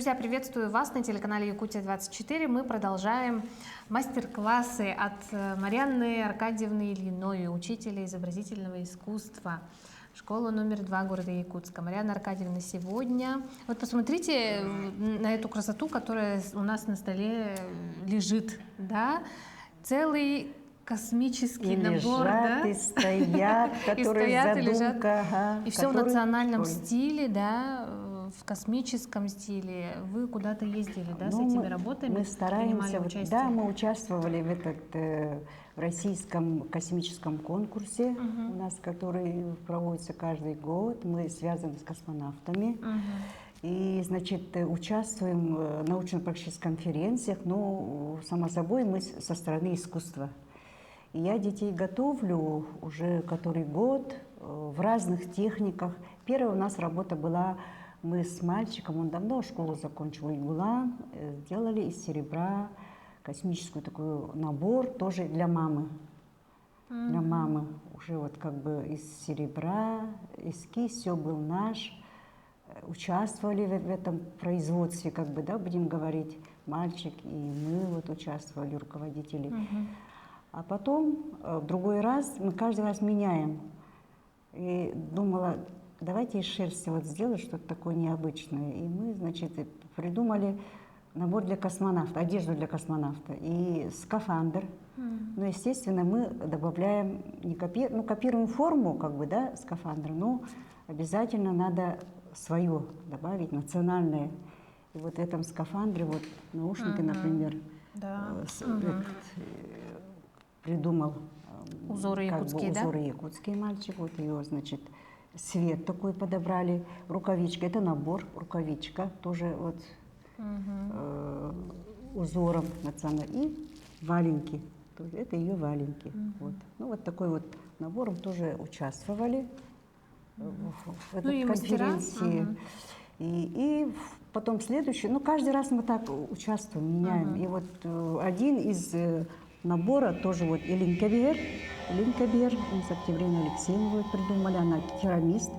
друзья, приветствую вас на телеканале Якутия-24. Мы продолжаем мастер-классы от Марианны Аркадьевны Ильиной, учителя изобразительного искусства, школа номер 2 города Якутска. Марианна Аркадьевна, сегодня... Вот посмотрите на эту красоту, которая у нас на столе лежит, да? Целый космический набор, да? И стоят, которые задумка. Ага, и все в национальном стиле, да, в космическом стиле. Вы куда-то ездили, да, с этими работами? Мы стараемся, да, мы участвовали в российском космическом конкурсе, у нас, который проводится каждый год. Мы связаны с космонавтами. И, значит, участвуем в научно-практических конференциях, но, само собой, мы со стороны искусства. И я детей готовлю уже который год в разных техниках. Первая у нас работа была, мы с мальчиком, он давно школу закончил, Игулан, сделали из серебра космический такой набор, тоже для мамы. Для мамы уже вот как бы из серебра, эскиз, все был наш. Участвовали в этом производстве, как бы, да, будем говорить, мальчик и мы вот участвовали, руководители. А потом, в другой раз, мы каждый раз меняем. И думала, давайте из шерсти вот сделать что-то такое необычное. И мы, значит, придумали набор для космонавта, одежду для космонавта и скафандр. Но, естественно, мы добавляем, копируем форму, как бы, да, скафандра, но обязательно надо свое добавить, национальное. И вот в этом скафандре, вот наушники, например, придумал узоры якутские, да? Узоры якутские, мальчик, вот ее, значит, цвет такой подобрали, рукавичка, это набор, рукавичка, тоже вот узором национальным, и валенки, это ее валенки. Вот. Ну вот такой вот набором тоже участвовали в этой конференции. И потом следующий, каждый раз мы так участвуем, меняем. И вот один из набора тоже вот Илинка Бер, мы с Октябриной Алексеевной придумали, она керамист.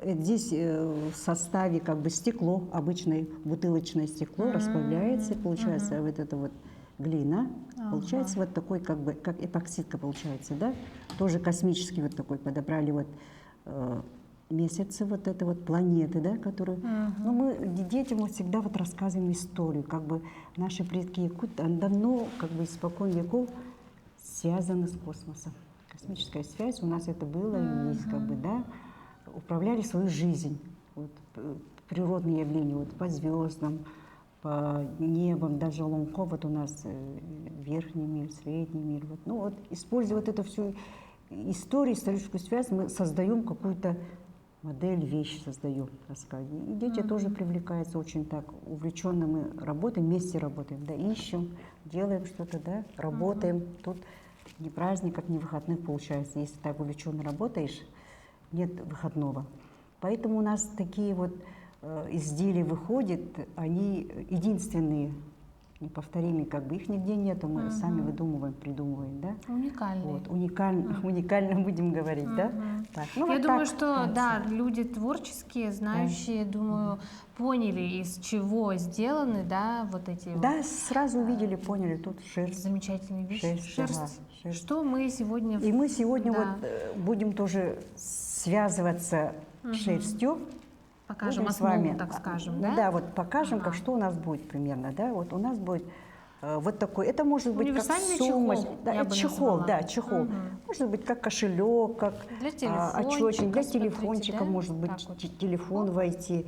Здесь в составе как бы стекло, обычное бутылочное стекло, расплавляется, получается вот эта вот глина, получается вот такой как бы, как эпоксидка получается, да? Тоже космический вот такой подобрали вот месяцы, вот это вот планеты, да, которые... Но мы детям всегда вот рассказываем историю, как бы наши предки якуты давно, как бы испокон веков связаны с космосом. Космическая связь у нас это было и есть, как бы, да, управляли свою жизнь, вот, природные явления, вот, по звездам, по небам, даже Лунко, вот у нас верхний мир, средний мир, вот, ну вот, используя вот эту всю историю, историческую связь, мы создаем какую-то модель, вещь создаем, рассказываем. И дети тоже привлекаются очень так, увлеченно мы работаем, вместе работаем, да, ищем, делаем что-то, да, работаем. Тут ни праздников, ни выходных получается. Если так увлеченно работаешь, нет выходного. Поэтому у нас такие вот изделия выходят, они единственные, неповторимые, как бы их нигде нету, мы сами выдумываем, придумываем, да? Уникальные. Вот, уникально будем говорить, да? Так, Я вот думаю, так, что да, люди творческие, знающие, думаю, поняли, из чего сделаны, да, вот эти. Да, сразу увидели, поняли, тут шерсть. Замечательные вещи. Шерсть. Что мы сегодня... И мы сегодня вот будем тоже связываться шерстью. Покажем будем основу, с вами, так скажем, да? Да, вот покажем, как что у нас будет примерно, да? Вот у нас будет вот такой, это может быть как сумочка, да, это чехол, да, чехол. Может быть как кошелек, как очечник, для телефончика, да? Может быть вот. Телефон войти.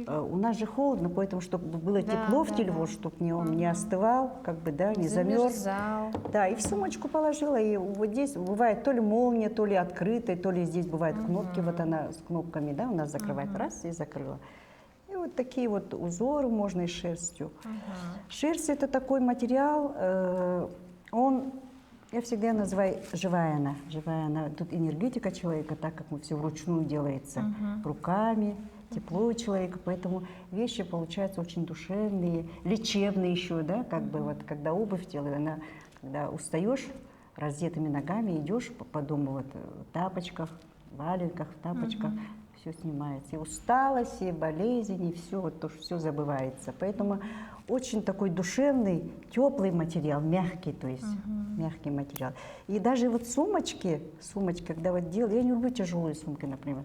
У нас же холодно, поэтому чтобы было тепло в телефон, чтобы он не остывал, как бы, да, не замерз. Да, и в сумочку положила, и вот здесь бывает то ли молния, то ли открытая, то ли здесь бывают кнопки, вот она с кнопками, да, у нас закрывает, раз и закрыла. И вот такие вот узоры можно и шерстью. Шерсть — это такой материал, он, я всегда называю, живая она. Живая она. Тут энергетика человека, так как мы все вручную делается, руками, тепло у человека, поэтому вещи получаются очень душевные, лечебные еще, да, как бы вот, когда обувь делаю, она, когда устаешь, раздетыми ногами идешь по дому вот, в тапочках, валенках, в тапочках, все снимается. И усталость, и болезнь, и все, вот то, что все забывается. Поэтому очень такой душевный, теплый материал, мягкий, то есть мягкий материал. И даже вот сумочки, когда вот делаю, я не люблю тяжелые сумки, например,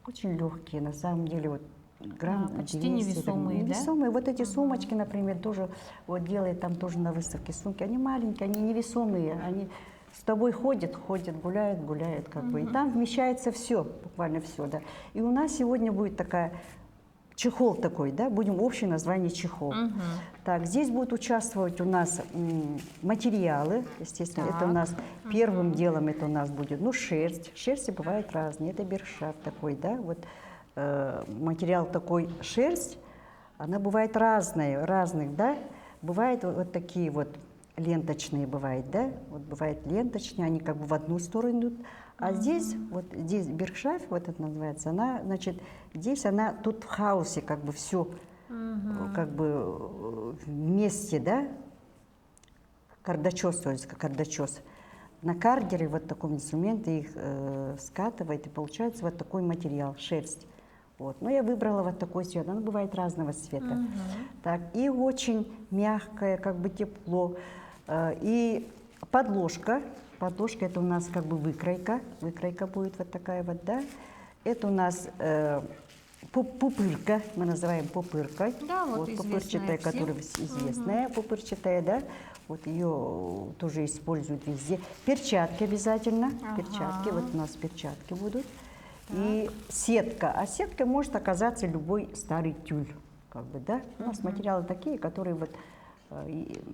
очень легкие, на самом деле, вот грамм почти 200, невесомые, да? невесомые. Вот эти сумочки, например, тоже вот делает там тоже на выставке сумки. Они маленькие, они невесомые, они с тобой ходят, гуляют, как бы. И там вмещается все, буквально все, да. И у нас сегодня будет такая чехол такой, да, будем общее название чехол. Так, здесь будут участвовать у нас материалы, естественно, это у нас первым делом это у нас будет, ну, шерсть. Шерсти бывают разные, это бершафт такой, да, вот материал такой шерсть, она бывает разных, да, бывает вот такие вот ленточные бывает, да, вот бывает ленточные, они как бы в одну сторону идут, а здесь, вот здесь бершафт, вот это называется, она, значит, здесь она тут в хаосе как бы все, как бы вместе, да, кардачос, то есть кардачос. На кардере вот таком инструменте их скатывает, и получается вот такой материал, шерсть. Вот. Но я выбрала вот такой цвет, она бывает разного цвета. Так, и очень мягкое, как бы тепло. И подложка это у нас как бы выкройка будет вот такая вот, да. Это у нас пупырка, мы называем пупыркой. Да, вот пупырчатая, которая известная, пупырчатая, да. Вот ее тоже используют везде. Перчатки обязательно, перчатки, вот у нас перчатки будут. И сетка. А сеткой может оказаться любой старый тюль. Как бы, да? У нас материалы такие, которые вот,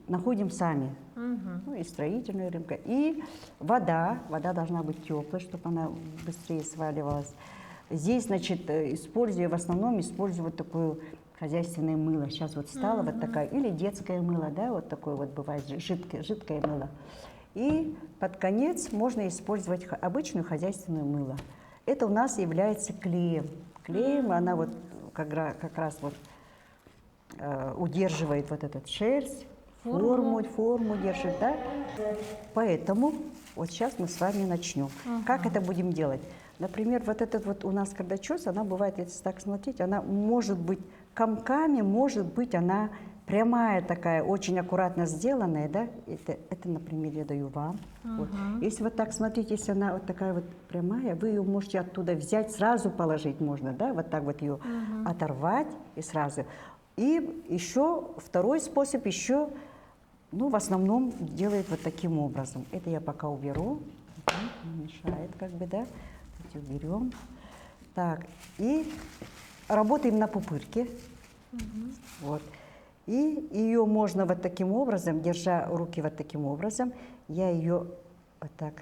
находим сами. Ну, и строительная рынка. И вода. Вода должна быть теплой, чтобы она быстрее сваливалась. Здесь, значит, в основном использую вот такое хозяйственное мыло. Сейчас вот стало вот такая. Или детское мыло, да, вот такое вот бывает, жидкое мыло. И под конец можно использовать обычную хозяйственное мыло. Это у нас является клеем. Клеем она вот как раз вот удерживает вот этот шерсть, форму держит, да. Поэтому вот сейчас мы с вами начнем. Как это будем делать? Например, вот этот вот у нас кардачос, она бывает, если так смотреть, она может быть комками, может быть она прямая такая, очень аккуратно сделанная, да, это, например, я даю вам. Вот. Если вот так смотреть, если она вот такая вот прямая, вы ее можете оттуда взять, сразу положить можно, да, вот так вот ее оторвать и сразу. И еще второй способ, еще, ну, в основном делает вот таким образом. Это я пока уберу, мешает как бы, да, вот уберем. Так, и работаем на пупырке, вот. И ее можно вот таким образом, держа руки вот таким образом, я ее вот так,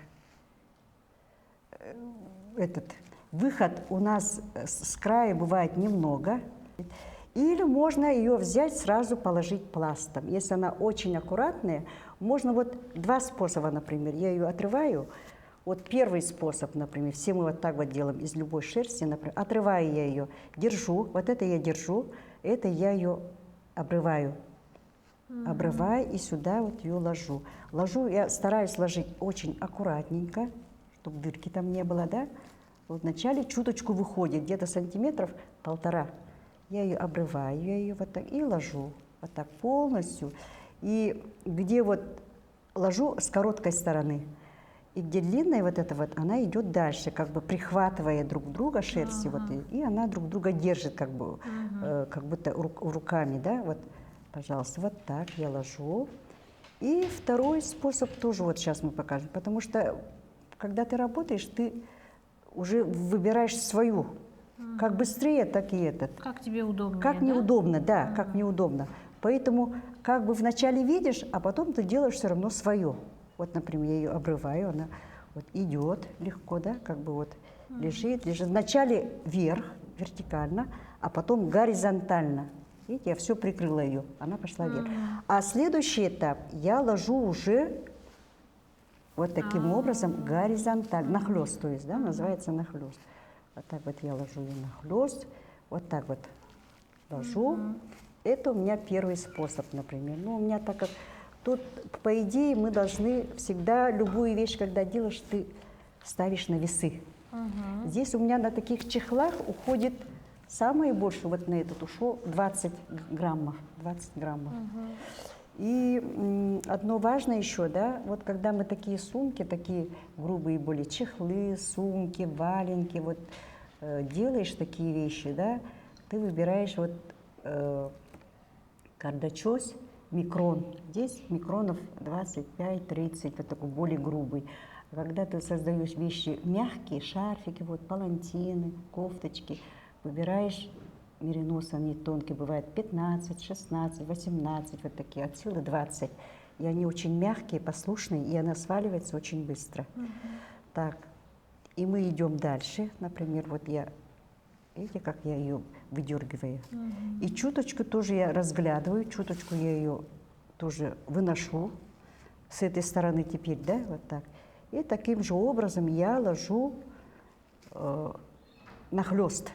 этот выход у нас с края бывает немного, или можно ее взять, сразу положить пластом. Если она очень аккуратная, можно вот два способа, например, я ее отрываю. Вот первый способ, например, все мы вот так вот делаем из любой шерсти, например, отрываю я ее, держу, вот это я держу, это я ее обрываю, и сюда вот ее ложу. Я стараюсь ложить очень аккуратненько, чтобы дырки там не было, да. Вот вначале чуточку выходит, где-то сантиметров 1,5. Я ее обрываю, я ее вот так и ложу, вот так полностью. И где вот ложу с короткой стороны, и где длинная вот эта вот, она идет дальше, как бы прихватывая друг друга шерстью, вот, и она друг друга держит, как бы, как будто руками, да, вот, пожалуйста, вот так я ложу. И второй способ тоже вот сейчас мы покажем, потому что, когда ты работаешь, ты уже выбираешь свою, как быстрее, так и этот. Как тебе удобнее, как неудобно, да, как неудобно. Поэтому как бы вначале видишь, а потом ты делаешь все равно свое. Вот, например, я ее обрываю, она вот идет легко, да, как бы вот лежит. Вначале вверх, вертикально, а потом горизонтально. Видите, я все прикрыла ее, она пошла вверх. А следующий этап я ложу уже вот таким образом горизонтально, нахлёст, то есть, да, называется нахлёст. Вот так вот я ложу ее нахлёст, вот так вот ложу. Это у меня первый способ, например. Ну, у меня так как тут, по идее, мы должны всегда любую вещь, когда делаешь, ты ставишь на весы. Здесь у меня на таких чехлах уходит самое больше, вот на этот ушло 20 граммов. 20 граммов. И одно важное еще, да, вот когда мы такие сумки, такие грубые более чехлы, сумки, валенки, вот делаешь такие вещи, да, ты выбираешь вот кардачос, микрон. Здесь микронов 25-30, вот такой более грубый. А когда ты создаешь вещи мягкие, шарфики, вот палантины, кофточки, выбираешь меринос, они тонкие бывают 15, 16, 18, вот такие, от силы 20. И они очень мягкие, послушные, и она сваливается очень быстро. Так, и мы идем дальше. Например, вот я, видите, как я ее выдергиваю. И чуточку тоже я разглядываю, чуточку я ее тоже выношу с этой стороны теперь, да, вот так. И таким же образом я ложу нахлёст,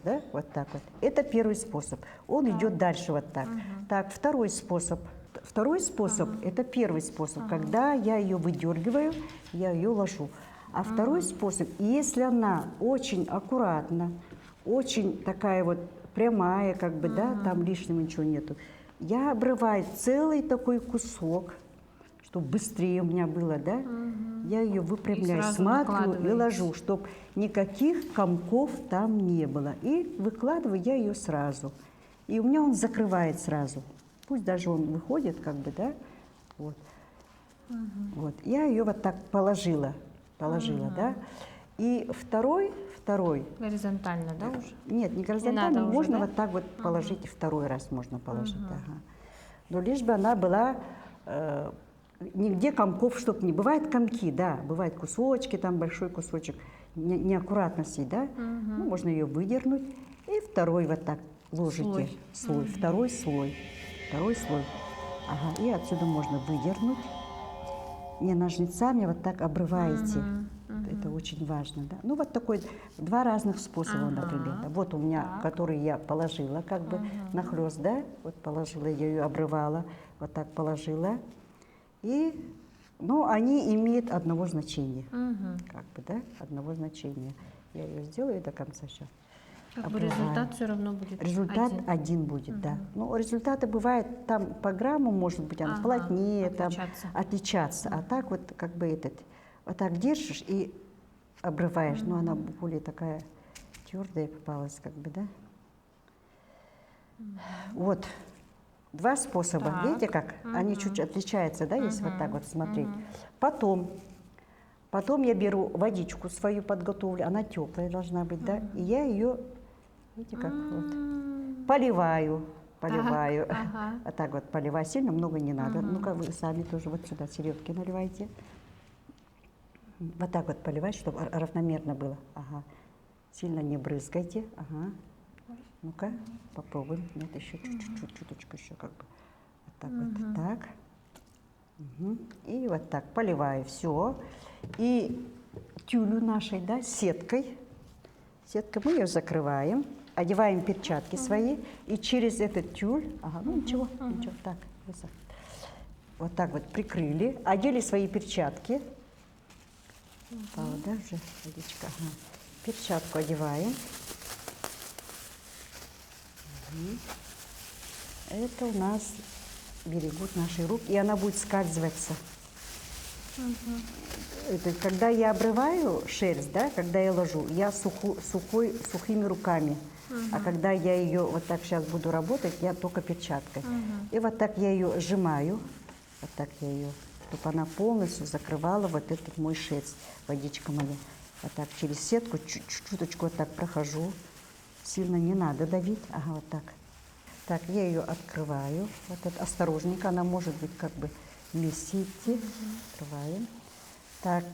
да, вот так вот. Это первый способ. Он идет дальше вот так. Так, второй способ. Второй способ – это первый способ. Когда я ее выдергиваю, я ее ложу. А второй способ, если она очень аккуратна, очень такая вот прямая, как бы, да, там лишнего ничего нету, я обрываю целый такой кусок, чтобы быстрее у меня было, да, я ее выпрямляю, смотрю и ложу, чтобы никаких комков там не было. И выкладываю я ее сразу. И у меня он закрывает сразу. Пусть даже он выходит, как бы, да, вот. Вот. Я ее вот так положила, да. И второй. Горизонтально, да, уже? Нет, не горизонтально, не можно уже, да? вот так вот положить, и второй раз можно положить, ага. Но лишь бы она была, нигде комков, чтобы не бывает комки, да, бывают кусочки, там большой кусочек, неаккуратности, да, ну, можно ее выдернуть, и второй вот так ложите, слой. Второй слой, ага, и отсюда можно выдернуть, не ножницами, вот так обрываете. Это очень важно, да. Ну, вот такой, два разных способа, например. Да. Вот у меня, который я положила, как бы, нахлёст, да, вот положила, я ее обрывала, вот так положила. И, ну, они имеют одного значения, как бы, да, одного значения. Я ее сделаю до конца сейчас. Как бы результат все равно будет результат один будет, да. Ну, результаты бывают, там по грамму, может быть, он плотнее, отличаться. А так вот, как бы, вот так держишь и обрываешь. Но она более такая твердая попалась, как бы, да. Вот. Два способа. Так. Видите, как? Они чуть отличаются, да, если вот так вот смотреть. Потом я беру водичку свою, подготовлю, она теплая должна быть, да, и я ее, видите, как вот, поливаю. Вот так вот поливаю, сильно много не надо. Ну-ка, вы сами тоже вот сюда середки наливайте. Вот так вот поливать, чтобы равномерно было. Ага. Сильно не брызгайте. Ага. Ну-ка, попробуем. Нет, еще чуточку еще как бы. Вот так вот, так. И вот так поливаю все. И тюлю нашей, да, сеткой мы ее закрываем, одеваем перчатки свои, и через этот тюль, ну ничего, так, вот так вот прикрыли, одели свои перчатки. Да, уже водичка. Перчатку одеваем. Это у нас берегут наши руки, и она будет скальзываться. Это, когда я обрываю шерсть, да, когда я ложу, я сухими руками. А когда я ее вот так сейчас буду работать, я только перчаткой. И вот так я ее сжимаю, вот так я ее, чтобы она полностью закрывала вот этот мой шерсть, водичка моя. Вот так через сетку чуточку вот так прохожу. Сильно не надо давить, вот так. Так, я ее открываю, вот это осторожненько, она может быть как бы вместе идти. Открываем. Так,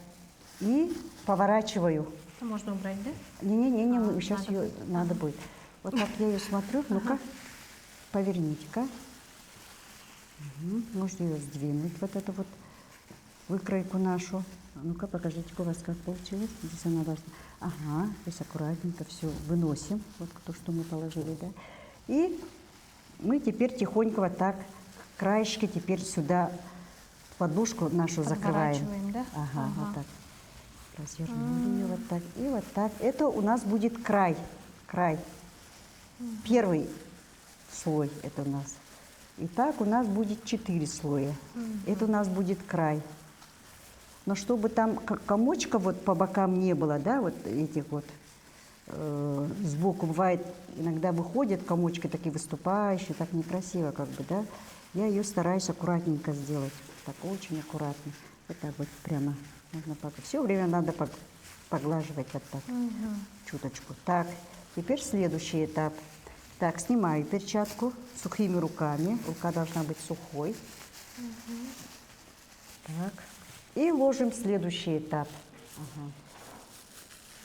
и поворачиваю. Можно убрать, да? Не, сейчас ее надо будет. Вот так я ее смотрю, ну-ка, поверните-ка. Можно ее сдвинуть, вот эту вот выкройку нашу. Ну-ка, покажите, у вас как получилось. Здесь она должна... здесь аккуратненько все выносим, вот то, что мы положили, да. И мы теперь тихонько вот так, краешки теперь сюда подложку нашу закрываем. Да? Вот так. Развернули ее вот так и вот так. Это у нас будет край. Край. Первый слой это у нас. И так у нас будет 4 слоя. Это у нас будет край. Но чтобы там комочка вот по бокам не было, да, вот этих вот, сбоку бывает, иногда выходят комочки такие выступающие, так некрасиво как бы, да. Я ее стараюсь аккуратненько сделать, так очень аккуратно. Вот так вот прямо нужно все время надо поглаживать вот так, чуточку. Так, теперь следующий этап. Так, снимаю перчатку сухими руками. Рука должна быть сухой. Так. И ложим следующий этап. Ага.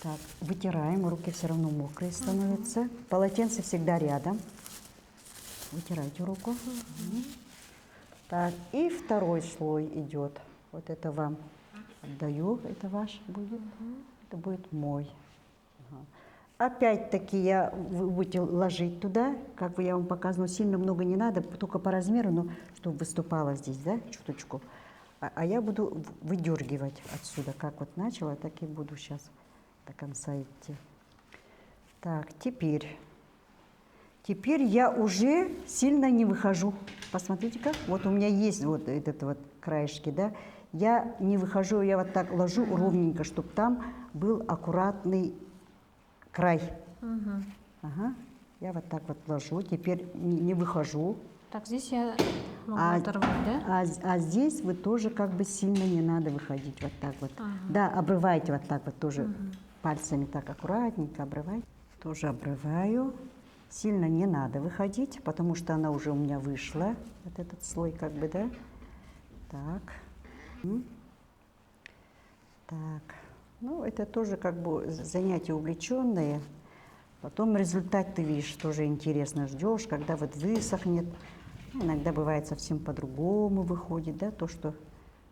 Так, вытираем, руки все равно мокрые становятся. Полотенце всегда рядом. Вытирайте руку. Так, и второй слой идет. Вот это вам отдаю, это ваш будет. Это будет мой. Ага. Опять-таки вы будете ложить туда, как бы я вам показывала, сильно много не надо, только по размеру, но чтобы выступало здесь, да, чуточку. А я буду выдергивать отсюда, как вот начала, так и буду сейчас до конца идти. Так, теперь я уже сильно не выхожу. Посмотрите как, вот у меня есть вот этот вот краешки, да, я не выхожу, я вот так ложу ровненько, чтобы там был аккуратный край. Ага. Я вот так вот ложу, теперь не выхожу. Так, здесь я могу оторвать, да? А здесь вы тоже как бы сильно не надо выходить, вот так вот. Да, обрывайте вот так вот тоже пальцами так аккуратненько обрывайте. Тоже обрываю. Сильно не надо выходить, потому что она уже у меня вышла, вот этот слой как бы, да. Так. Так. Ну, это тоже как бы занятия увлеченные. Потом результат ты видишь, тоже интересно, ждешь, когда вот высохнет. Иногда бывает совсем по-другому выходит, да, то, что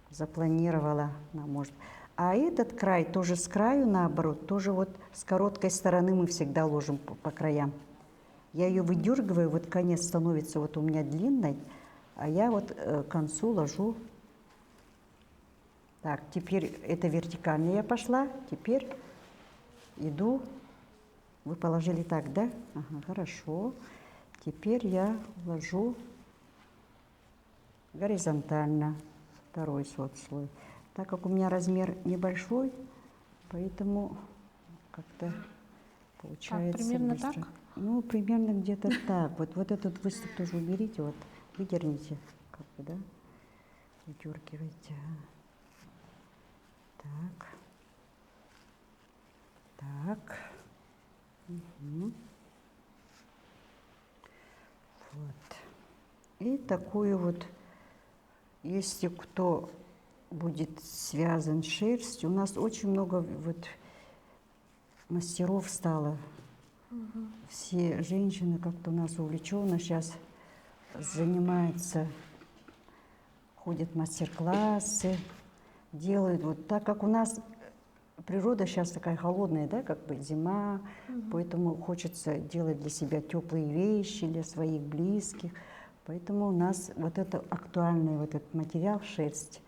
запланировала, она может. А этот край тоже с краю, наоборот, тоже вот с короткой стороны мы всегда ложим по краям. Я ее выдергиваю, вот конец становится вот у меня длинной, а я вот к концу ложу. Так, теперь это вертикально я пошла, теперь иду. Вы положили так, да? Ага, хорошо. Теперь я ложу горизонтально второй слой. Так как у меня размер небольшой, поэтому как-то получается так, примерно быстро. так? Ну, примерно где-то так. Вот этот выступ тоже уберите, вот выдерните, как бы, да, выдергивайте. Так. Так. Угу. Вот. И такую вот, если кто будет связан шерстью, у нас очень много вот мастеров стало. Все женщины как-то у нас увлеченно сейчас занимаются, ходят мастер-классы, делают вот так, как у нас природа сейчас такая холодная, да, как бы зима, поэтому хочется делать для себя теплые вещи, для своих близких. Поэтому у нас вот это актуальный вот этот материал, шерсть.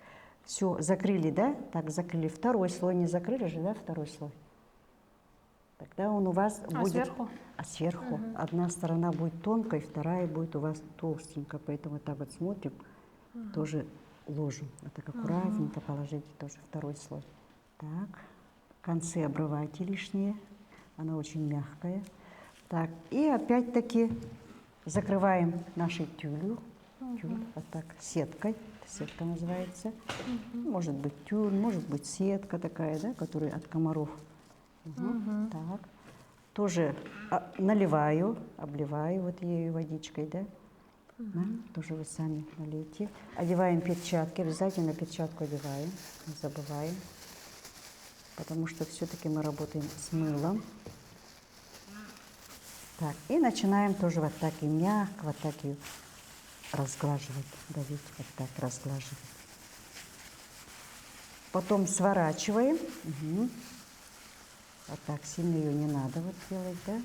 Все, закрыли, да? Так, закрыли. Второй слой не закрыли же, да, второй слой? Тогда он у вас будет... Сверху? А сверху. Одна сторона будет тонкой, вторая будет у вас толстенькая. Поэтому вот так вот смотрим, тоже ложим. Вот так аккуратненько положите тоже второй слой. Так, концы обрывайте лишние. Она очень мягкая. Так, и опять-таки закрываем нашей тюлью. Тюль, вот так, сеткой. Сетка называется. Может быть тюль, может быть сетка такая, да, которая от комаров. Так. Тоже наливаю, обливаю вот ею водичкой, да. Да, тоже вы сами налейте. Одеваем перчатки, обязательно перчатку одеваем, не забываем. Потому что все-таки мы работаем с мылом. Так, и начинаем тоже вот так и мягко, вот так и разглаживать, давить, вот так разглаживать. Потом сворачиваем. Вот так, сильно ее не надо вот делать, да?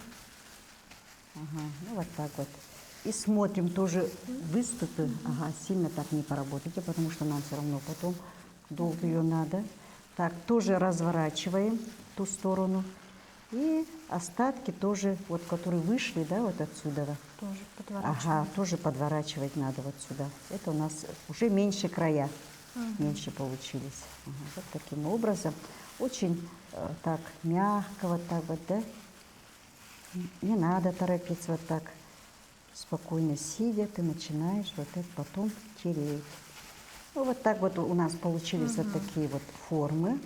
Ага, ну вот так вот. И смотрим тоже выступы. Ага, сильно так не поработайте, потому что нам все равно потом долго ее надо. Так, тоже разворачиваем в ту сторону. И остатки тоже, вот которые вышли, да, вот отсюда. Тоже подворачиваем. Ага, тоже подворачивать надо вот сюда. Это у нас уже меньше края, меньше получились. Ага, вот таким образом. Очень так мягко вот так вот, да. Не надо торопиться вот так. Спокойно сидя, ты начинаешь вот это потом тереть. Ну, вот так вот у нас получились вот такие вот формы.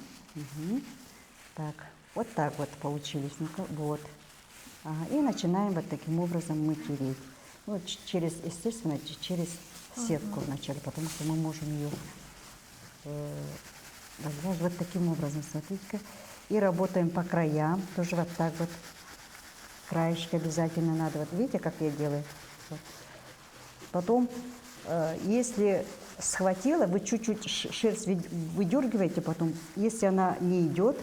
Так, вот так вот получились. Ну-ка, вот. Ага, и начинаем вот таким образом мы тереть. Ну, через, естественно, через сетку вначале, потому что мы можем ее вот таким образом, смотрите-ка. И работаем по краям, тоже вот так вот. Краешки обязательно надо. Вот видите, как я делаю? Вот. Потом, если схватила, вы чуть-чуть шерсть выдергиваете потом. Если она не идет,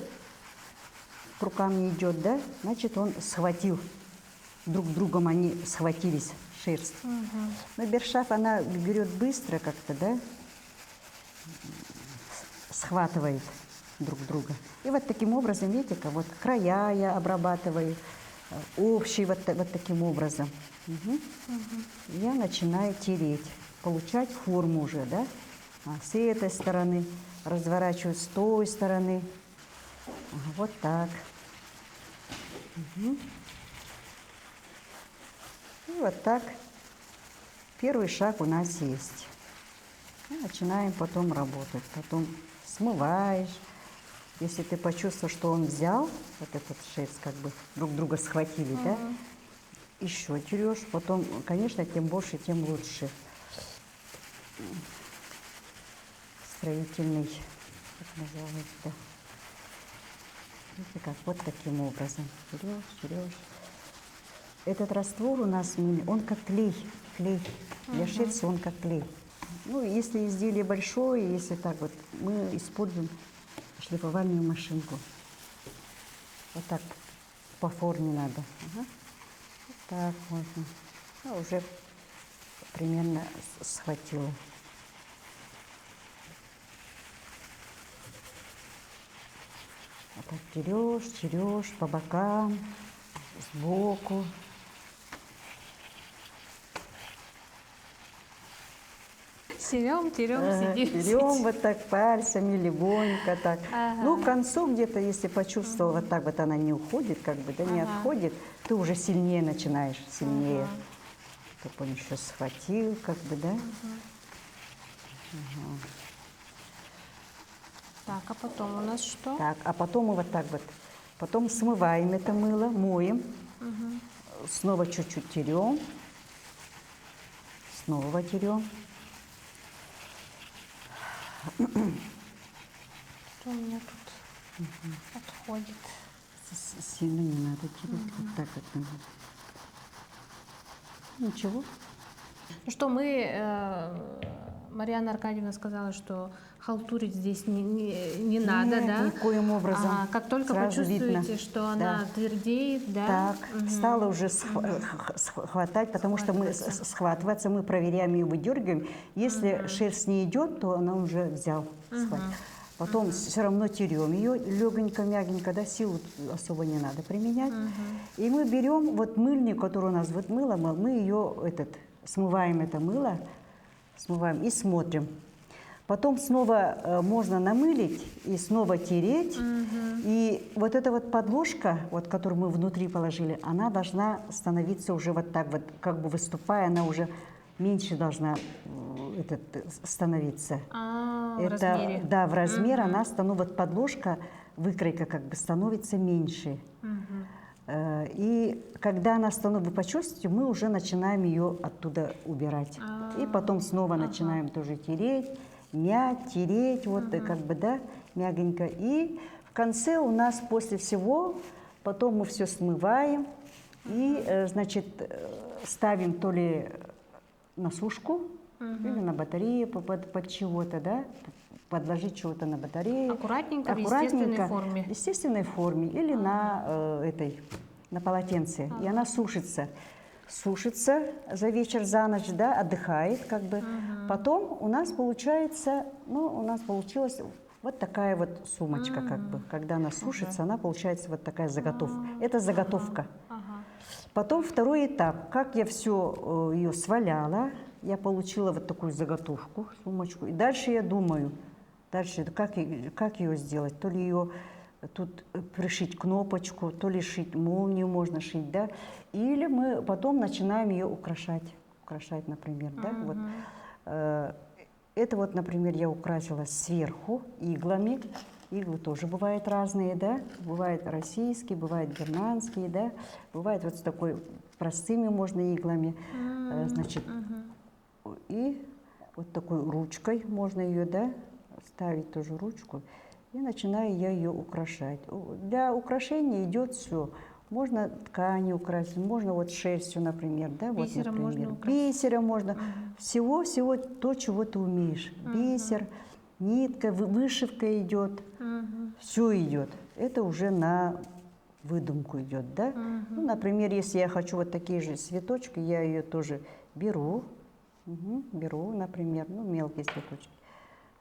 к рукам не идет, да, значит, он схватил. Друг другом они схватились, шерсть. Но бершаф, она берет быстро как-то, да, схватывает друг друга. И вот таким образом, видите, как вот края я обрабатываю, общий вот таким образом. Я начинаю тереть, получать форму уже, да. С этой стороны разворачиваю, с той стороны. Ага, вот так. И вот так первый шаг у нас есть. И начинаем потом работать. Потом смываешь. Если ты почувствовал, что он взял, вот этот шерсть, как бы друг друга схватили, да, еще терешь. Потом, конечно, тем больше, тем лучше. Строительный, как называется, да. Видите, как вот таким образом. Терешь, терешь. Этот раствор у нас, он как клей. Клей. Для шерсти он как клей. Ну, если изделие большое, если так вот, мы используем шлифовальную машинку. Вот так по форме надо. Ага. Вот так можно. Ну, уже примерно схватила. Вот так терешь, терешь по бокам, сбоку. Терем, сидим. Берем вот так пальцами, легонько так. Ну, к концу где-то, если почувствовал, вот так вот она не уходит, как бы, да, не отходит, ты уже сильнее начинаешь, сильнее. Чтобы он еще схватил, как бы, да. Так, а потом у нас что? Так, а потом мы вот так вот, потом смываем это мыло, моем, снова чуть-чуть терем, снова терем. Что у меня тут отходит? Сильно не надо тереть, вот так вот надо. Ничего. Ну что, Марьяна Аркадьевна сказала, что халтурить здесь не надо, да? Никоим образом. А как только сразу почувствуете, видно. что она твердеет, да? Так, стала уже схватать, потому что мы схватываться, мы проверяем ее, выдергиваем. Если шерсть не идет, то она уже взял. Потом все равно терем ее легонько, мягенько, да, силу особо не надо применять. И мы берем вот мыльник, который у нас вот мыло, мы ее смываем это мыло, смываем и смотрим. Потом снова можно намылить и снова тереть. И вот эта вот подложка, вот, которую мы внутри положили, она должна становиться уже вот так вот, как бы выступая, она уже меньше должна становиться. В размере. Да, в размер она становится, вот подложка, выкройка как бы становится меньше. И когда она становится, вы почувствуете, мы уже начинаем ее оттуда убирать. И потом снова начинаем тоже тереть, мять, тереть, вот как бы, да, мягенько. И в конце у нас после всего, потом мы все смываем и, значит, ставим то ли на сушку, или на батарею под чего-то, да, подложить чего-то на батарею. Аккуратненько, в естественной форме. В естественной форме или на полотенце. И она сушится. Сушится за вечер, за ночь, да, отдыхает как бы. Потом у нас получается, ну, у нас получилось Вот такая вот сумочка, как бы. Когда она сушится, она получается вот такая заготовка. Это заготовка. Потом второй этап. Как я все ее сваляла, я получила вот такую заготовку, сумочку. И дальше я думаю, дальше как ее сделать? То ли ее тут пришить кнопочку, то ли шить молнию можно шить, да? Или мы потом начинаем ее украшать. Украшать, например, да? Вот. Это вот, например, я украсила сверху иглами. Иглы тоже бывают разные, да? Бывают российские, бывают германские, да? Бывает вот с такой простыми можно иглами, значит, и вот такой ручкой можно ее, да, ставить тоже ручку. И начинаю я ее украшать. Для украшения идет все. Можно ткани украсить, можно вот шерстью, например, да, Бисером вот, например. можно украсить. Бисером можно. Всего то, чего ты умеешь. Бисер, нитка, вышивка идет, все идет. Это уже на выдумку идет, да? Ну, например, если я хочу вот такие же цветочки, я ее тоже беру, беру, например, ну, мелкие цветочки.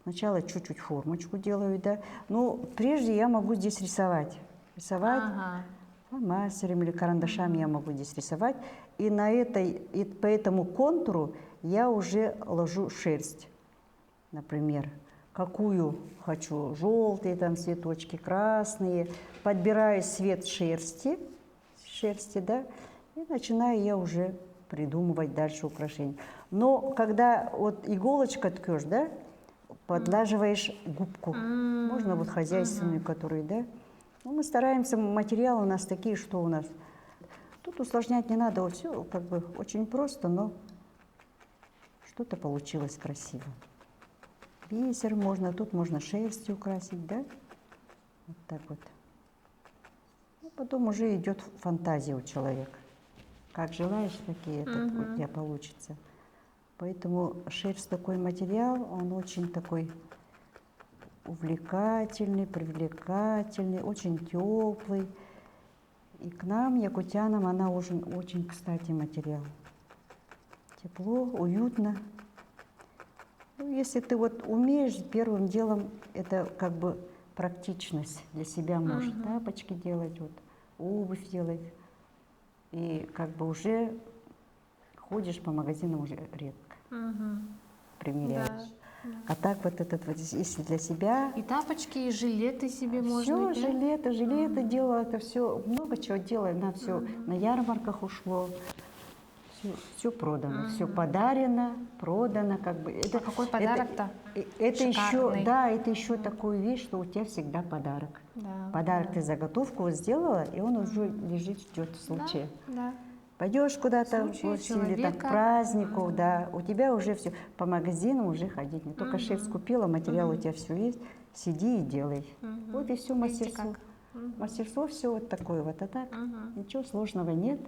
Сначала чуть-чуть формочку делаю, да. Ну, прежде я могу здесь рисовать. Рисовать фломастером или карандашами я могу здесь рисовать. И по этому контуру я уже ложу шерсть, например. Какую хочу, желтые там цветочки, красные. Подбираю цвет шерсти, да, и начинаю я уже придумывать дальше украшения. Но когда вот иголочка ткешь, да, подлаживаешь губку. Можно вот хозяйственную, которую, да. Ну, мы стараемся, материалы у нас такие, что у нас. Тут усложнять не надо, вот все как бы очень просто, но что-то получилось красиво. Бисер можно, тут можно шерстью украсить, да? Вот так вот. Ну, потом уже идет фантазия у человека. Как желаешь, такие у тебя получится. Поэтому шерсть такой материал, он очень такой увлекательный, привлекательный, очень теплый. И к нам, якутянам, она очень кстати материал. Тепло, уютно. Ну, если ты вот умеешь, первым делом это как бы практичность для себя можешь. Тапочки делать, вот, обувь делать. И как бы уже ходишь по магазинам уже редко. Примеряешь. Да. А так вот этот вот, если для себя... И тапочки, и жилеты себе можно. Все, жилеты делала, это все, много чего делаю, на все, на ярмарках ушло. Все продано, все подарено, продано, как бы. Это, какой подарок-то? Это еще, да, это еще такую вещь, что у тебя всегда подарок. Да, подарок ты заготовку вот сделала, и он уже лежит, ждет случая. Да. Пойдешь куда-то или так, к празднику, да, у тебя уже все, по магазинам уже ходить. Не только шерсть купила, материал у тебя все есть, сиди и делай. Вот и все мастерство. Мастерство все вот такое вот, а так ничего сложного нет.